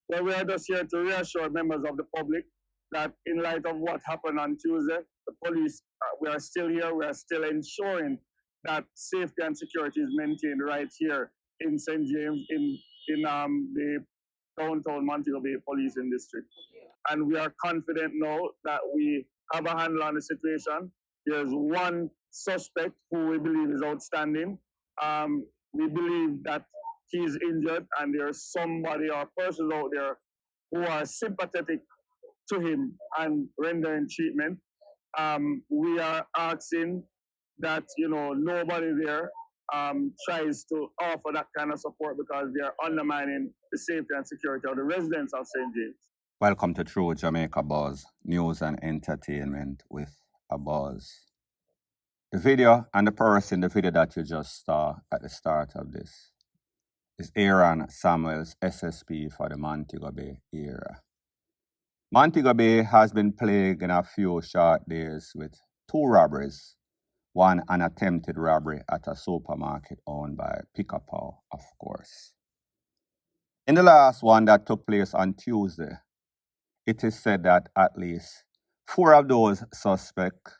Well, we are just here to reassure members of the public that in light of what happened on Tuesday, the police, we are still here. We are still ensuring that safety and security is maintained right here in St. James, in the downtown Montego Bay Policing District. And we are confident now that we have a handle on the situation. There's one suspect who we believe is outstanding. We believe that he's injured, and there's somebody or persons out there who are sympathetic to him and rendering treatment. We are asking that nobody there tries to offer that kind of support, because they are undermining the safety and security of the residents of St. James. Welcome to True Jamaica Buzz, news and entertainment with a buzz. The video and the person in the video that you just saw at the start of this is Aaron Samuels, SSP for the Montego Bay area. Montego Bay has been plagued in a few short days with 2 robberies, one an attempted robbery at a supermarket owned by Pick-a-Paw, of course. In the last one that took place on Tuesday, it is said that at least 4 of those suspects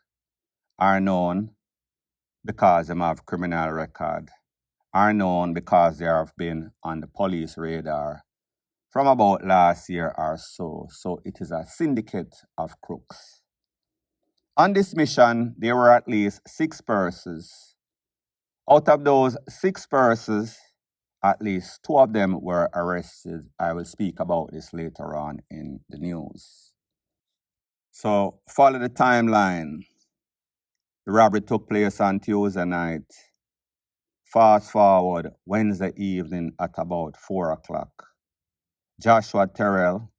are known because they have criminal record, are known because they have been on the police radar from about last year or so. So it is a syndicate of crooks. On this mission, there were at least 6 persons. Out of those 6 persons, at least 2 of them were arrested. I will speak about this later on in the news. So follow the timeline. The robbery took place on Tuesday night. Fast forward Wednesday evening at about 4 o'clock. Joshua Terrell,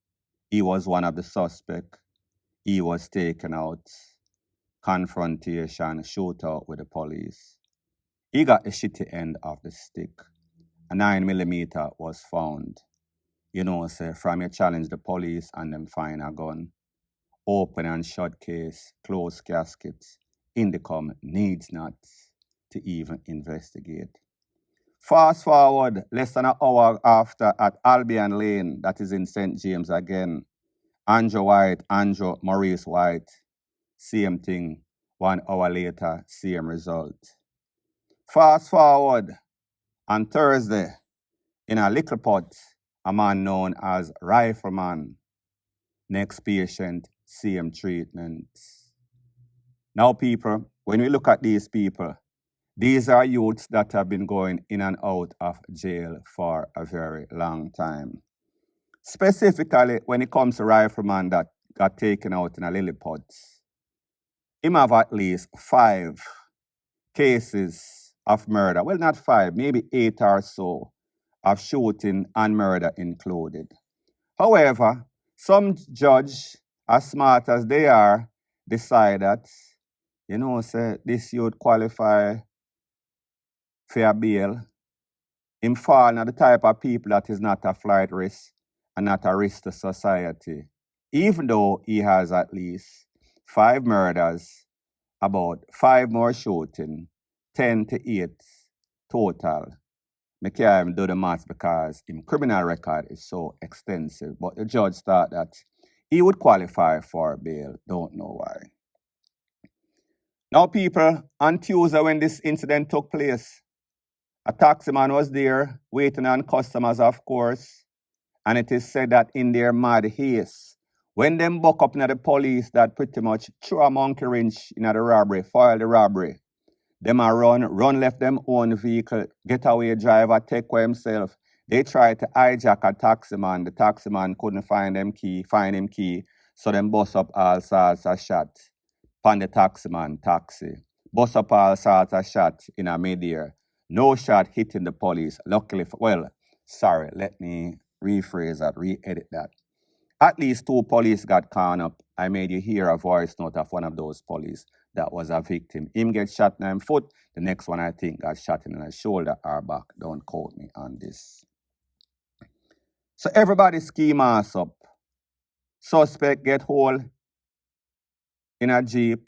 he was one of the suspects. He was taken out. Confrontation, shootout with the police. He got the shitty end of the stick. A 9mm was found. Say from you challenge the police and them find a gun. Open and shut case, closed casket. Indicom needs not to even investigate. Fast forward less than an hour after at Albion Lane, that is in St. James again. Andrew Maurice White, same thing. 1 hour later, same result. Fast forward on Thursday, in a little pot, a man known as Rifleman. Next patient, same treatment. Now, people, when we look at these people, these are youths that have been going in and out of jail for a very long time. Specifically, when it comes to Rifleman that got taken out in a Lilliput, him have at least 5 cases of murder. Well, not 5, maybe 8 or so of shooting and murder included. However, some judge, as smart as they are, decide that, say this youth qualify for a bail. Him fall na the type of people that is not a flight risk and not a risk to society. Even though he has at least 5 murders, about 5 more shooting, 10 to 8 total. I can't even do the maths because his criminal record is so extensive. But the judge thought that he would qualify for bail. Don't know why. Now, people, on Tuesday when this incident took place, a taxi man was there waiting on customers, of course. And it is said that in their mad haste, when them buck up in the police that pretty much threw a monkey wrench in the robbery, foil the robbery, them a run left them own vehicle, getaway driver take away himself. They tried to hijack a taxi man. The taxi man couldn't find him key, so them bust up all sorts of shot on the taxi man taxi. Bust up all sorts of shot in a mid-air. No shot hitting the police. Luckily, let me rephrase that, re-edit that. At least 2 police got caught up. I made you hear a voice note of one of those police that was a victim. Him get shot in his foot. The next one, I think, got shot in his shoulder or back. Don't quote me on this. So everybody ski mask up. Suspect get hold in a Jeep.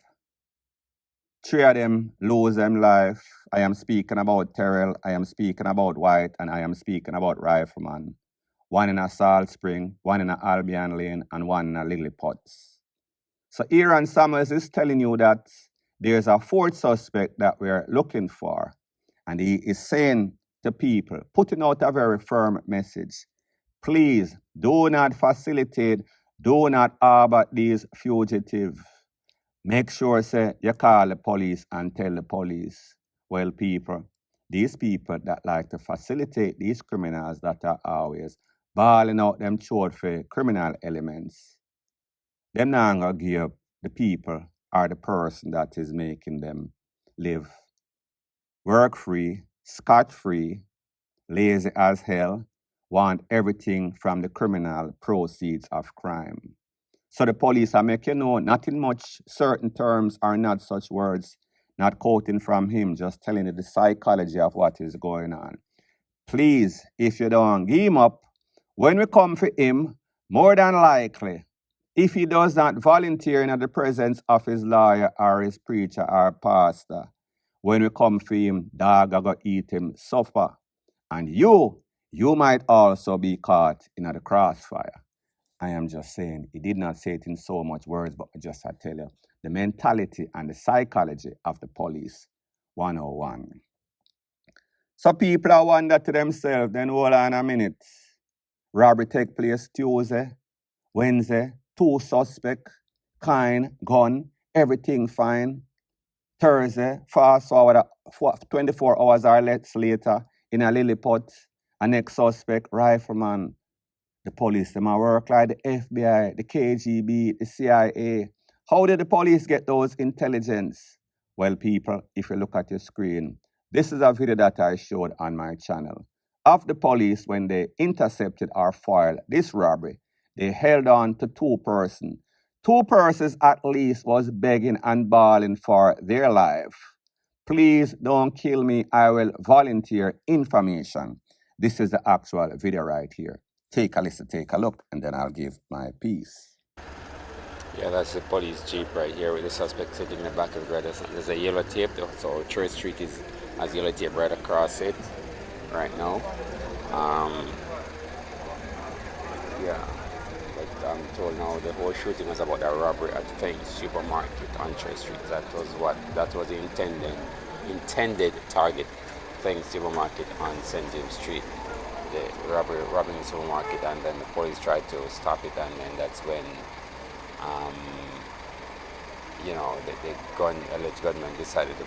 3 of them lose them life. I am speaking about Terrell, I am speaking about White, and I am speaking about Rifleman. one in a Salt Spring, one in a Albion Lane, and one in a Lilliput. So Aaron Summers is telling you that there's a fourth suspect that we're looking for. And he is saying to people, putting out a very firm message, please do not facilitate, do not harbor these fugitives. Make sure, say, you call the police and tell the police, well, people, these people that like to facilitate these criminals that are always balling out them throat for criminal elements, them not gonna give the people or the person that is making them live work-free, scot-free, lazy as hell, want everything from the criminal proceeds of crime. So the police are making know, not in much certain terms or not such words, not quoting from him, just telling you the psychology of what is going on. Please, if you don't give him up, when we come for him, more than likely, if he does not volunteer in the presence of his lawyer or his preacher or pastor, when we come for him, dog are going to eat him suffer. And you might also be caught in the crossfire. I am just saying, he did not say it in so much words, but just I tell you, the mentality and the psychology of the police, 101. So people are wonder to themselves, then hold on a minute. Robbery take place Tuesday, Wednesday, 2 suspects, kind, gun, everything fine. Thursday, fast forward 24 hours or less later, in a Lilliput, a next suspect, rifleman. The police, them work like the FBI, the KGB, the CIA. How did the police get those intelligence? Well, people, if you look at your screen, this is a video that I showed on my channel of the police when they intercepted or foiled this robbery. They held on to 2 persons. 2 persons at least was begging and bawling for their life. Please don't kill me. I will volunteer information. This is the actual video right here. Take a listen, take a look, and then I'll give my piece. Yeah, that's the police jeep right here with the suspect sitting in the back of it. There's a yellow tape, so Church Street has yellow tape right across it right now. Yeah, but I'm told now the whole shooting was about a robbery at Feng's supermarket on Church Street. That was the intended target, Feng's supermarket on St. James Street. The robbing the supermarket, and then the police tried to stop it, and then that's when the alleged gunman decided to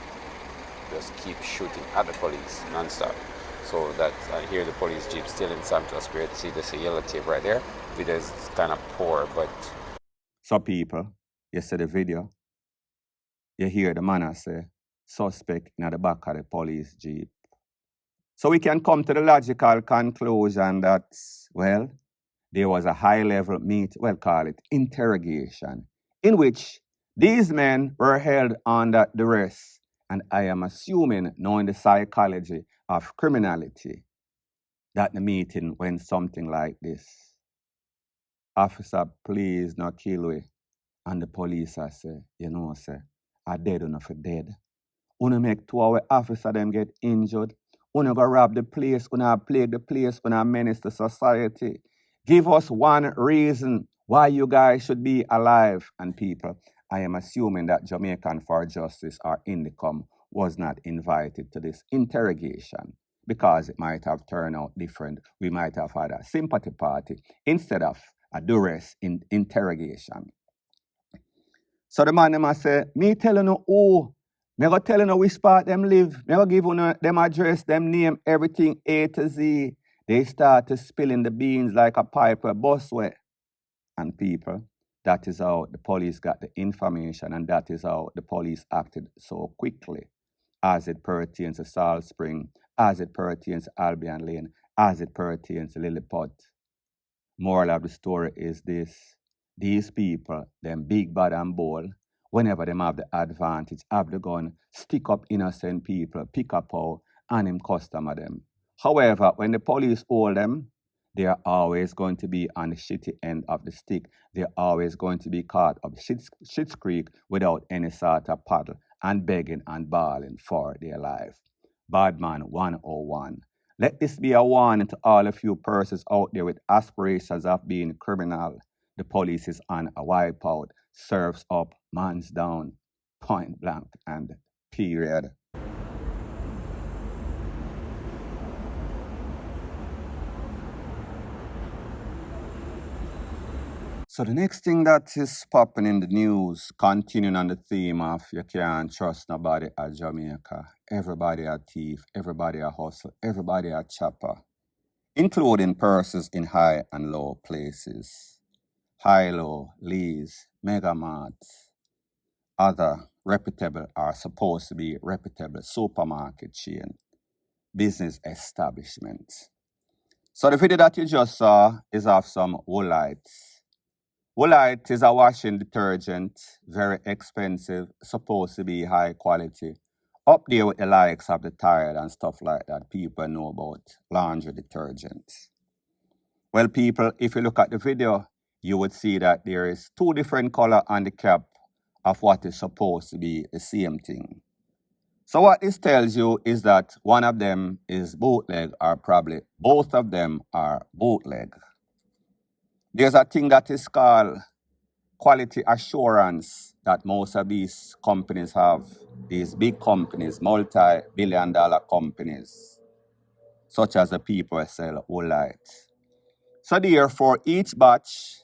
just keep shooting at the police non-stop. So that here the police jeep still in Santos Square. See this yellow tape right there. Video is kind of poor, but so people, you see the video, you hear the man say suspect in the back of the police jeep. So we can come to the logical conclusion that, well, there was a high-level call it interrogation, in which these men were held under duress. And I am assuming, knowing the psychology of criminality, that the meeting went something like this. Officer, please not kill we. And the police say, I dead enough for dead. Wanna make 2 our officer them get injured. Wanna go rob the place, wanna plague the place, wanna menace the society. Give us one reason why you guys should be alive. And people, I am assuming that Jamaican for Justice or Indicom was not invited to this interrogation because it might have turned out different. We might have had a sympathy party instead of a duress interrogation. So the man them say, me telling you who, me go telling you which part them live, me go give you them address, them name, everything A to Z. They started spilling the beans like a piper busway. And people, that is how the police got the information, and that is how the police acted so quickly as it pertains to Salt Spring, as it pertains to Albion Lane, as it pertains to Lilliput. Moral of the story is this. These people, them big, bad and bold, whenever them have the advantage, have the gun, stick up innocent people, pick up how, and him customer them. However, when the police hold them, they are always going to be on the shitty end of the stick. They're always going to be caught up Schitt's Creek without any sort of paddle and begging and bawling for their life. Badman 101. Let this be a warning to all of you persons out there with aspirations of being criminal. The police is on a wipeout, serves up, man's down, point blank, and period. So the next thing that is popping in the news, continuing on the theme of you can't trust nobody at Jamaica. Everybody a thief, everybody a hustle, everybody a chopper, including persons in high and low places. High-low, Lee's, Megamarts, other reputable or supposed to be reputable supermarket chain, business establishments. So the video that you just saw is of some Woolites. Woolite is a washing detergent, very expensive, supposed to be high quality. Up there with the likes of the Tide and stuff like that, people know about laundry detergents. Well, people, if you look at the video, you would see that there is two different colors on the cap of what is supposed to be the same thing. So what this tells you is that one of them is bootleg, or probably both of them are bootleg. There's a thing that is called quality assurance that most of these companies have, these big companies, multi-billion-dollar companies, such as the people who sell Woolite. So therefore, each batch,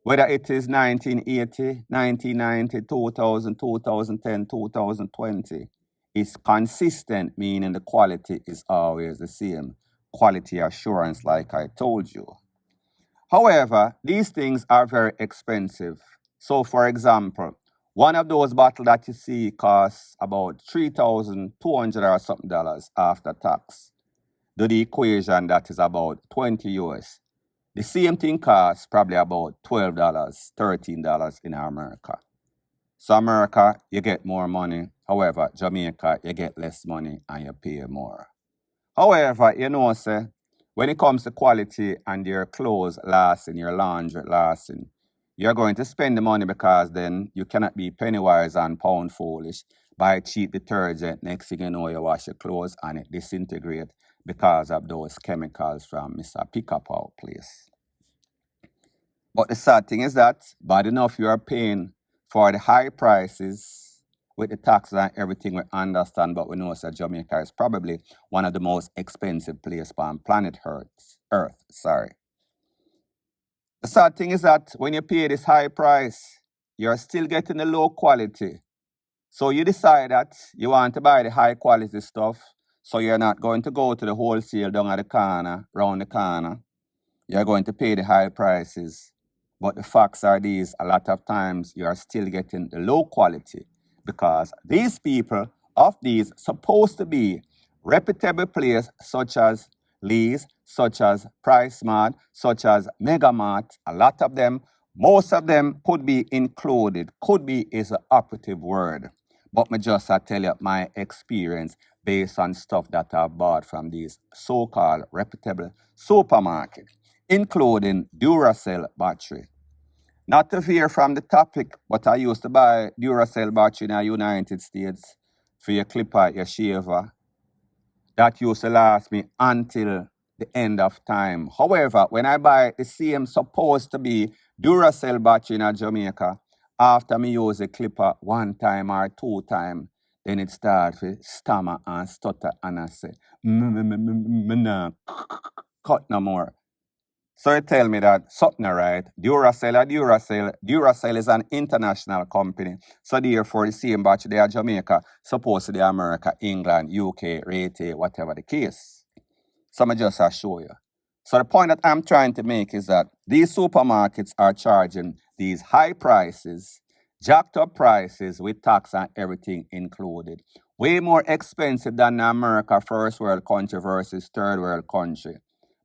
whether it is 1980, 1990, 2000, 2010, 2020, is consistent, meaning the quality is always the same. Quality assurance, like I told you. However, these things are very expensive. So, for example, one of those bottles that you see costs about $3,200 or something dollars after tax. Do the equation, that is about 20 US. The same thing costs probably about $12, $13 in America. So America, you get more money. However, Jamaica, you get less money and you pay more. However, you know, say, when it comes to quality and your clothes lasting, your laundry lasting, you're going to spend the money because then you cannot be penny wise and pound foolish. Buy cheap detergent, next thing you know, you wash your clothes and it disintegrates because of those chemicals from Mr. Pickup Out place. But the sad thing is that bad enough you are paying for the high prices with the taxes and everything, we understand, but we know that Jamaica is probably one of the most expensive places on planet Earth. The sad thing is that when you pay this high price, you're still getting the low quality. So you decide that you want to buy the high quality stuff, so you're not going to go to the wholesale down at the corner, round the corner. You're going to pay the high prices. But the facts are these, a lot of times you are still getting the low quality because these people of these supposed to be reputable places such as Lee's, such as Price Mart, such as Mega Mart, a lot of them, most of them could be included. Could be is an operative word. But me just I tell you my experience based on stuff that I've bought from these so-called reputable supermarkets, including Duracell battery. Not to veer from the topic, but I used to buy Duracell battery in the United States for your clipper, your shaver. That used to last me until the end of time. However, when I buy the same supposed to be Duracell battery in Jamaica, after me use the clipper one time or two times, then it starts to stammer and stutter and I say, nah, cut no more. So it tell me that something right. Duracell is an international company. So therefore the same batch they are Jamaica, supposed to be America, England, UK, rate, whatever the case. So I just show you. So the point that I'm trying to make is that these supermarkets are charging these high prices, jacked up prices with tax and everything included. Way more expensive than America, first world country versus third world country.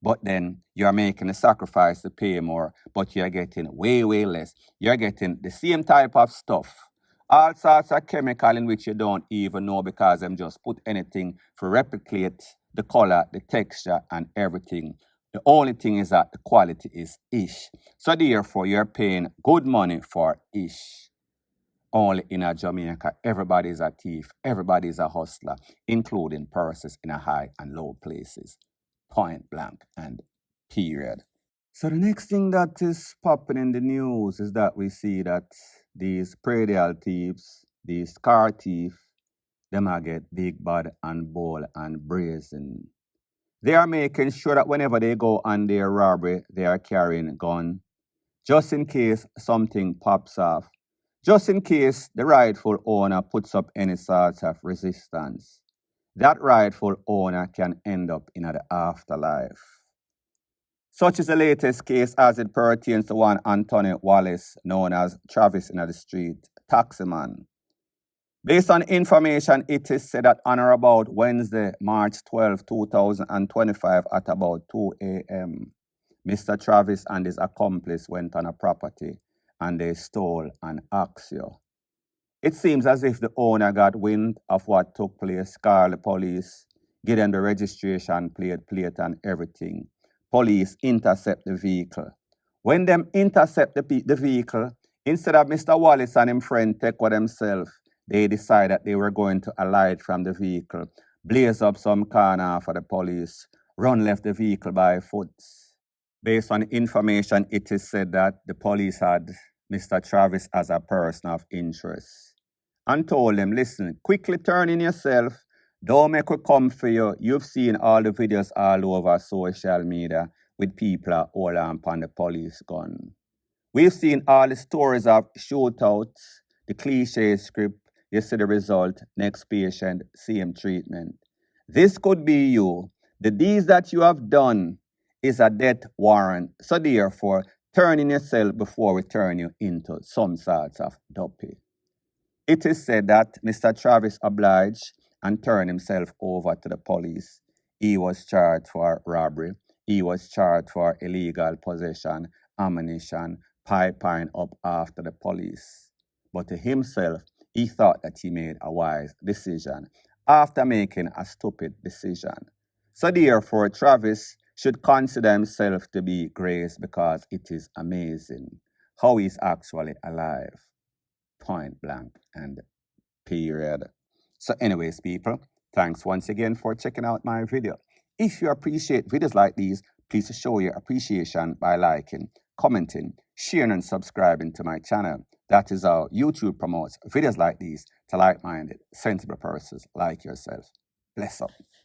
But then you're making a sacrifice to pay more, but you're getting way, way less. You're getting the same type of stuff. All sorts of chemical in which you don't even know because them just put anything to replicate the color, the texture, and everything. The only thing is that the quality is ish. So therefore, you're paying good money for ish. Only in a Jamaica, everybody's a thief, everybody's a hustler, including persons in a high and low places. Point blank and period. So the next thing that is popping in the news is that we see that these predial thieves, these car thieves, them are get big, bad, and bold and brazen. They are making sure that whenever they go on their robbery, they are carrying a gun, just in case something pops off, just in case the rightful owner puts up any sort of resistance. That rightful owner can end up in the afterlife. Such is the latest case as it pertains to one Anthony Wallace, known as Travis in the street, Taximan. Based on information, it is said that on or about Wednesday, March 12, 2025 at about 2 a.m., Mr. Travis and his accomplice went on a property and they stole an Axio. It seems as if the owner got wind of what took place, called the police, give them the registration plate and everything. Police intercept the vehicle. When them intercept the vehicle, instead of Mr. Wallace and his friend take for themselves, they decided that they were going to alight from the vehicle, blaze up some corner for the police, run left the vehicle by foot. Based on information, it is said that the police had Mr. Travis as a person of interest and told him, listen, quickly turn in yourself, don't make it come for you. You've seen all the videos all over social media with people holding on the police gun. We've seen all the stories of shootouts, the cliche script, you see the result, next patient, same treatment. This could be you. The deeds that you have done is a death warrant. So therefore, turn in yourself before we turn you into some sorts of duppy. It is said that Mr. Travis obliged and turned himself over to the police. He was charged for robbery. He was charged for illegal possession, ammunition, piping up after the police. But to himself, he thought that he made a wise decision after making a stupid decision. So therefore, Travis should consider himself to be graced because it is amazing how he's actually alive. Point blank and period. So anyways, people, thanks once again for checking out my video. If you appreciate videos like these, please show your appreciation by liking, commenting, sharing and subscribing to my channel. That is how YouTube promotes videos like these to like-minded, sensible persons like yourself. Bless up.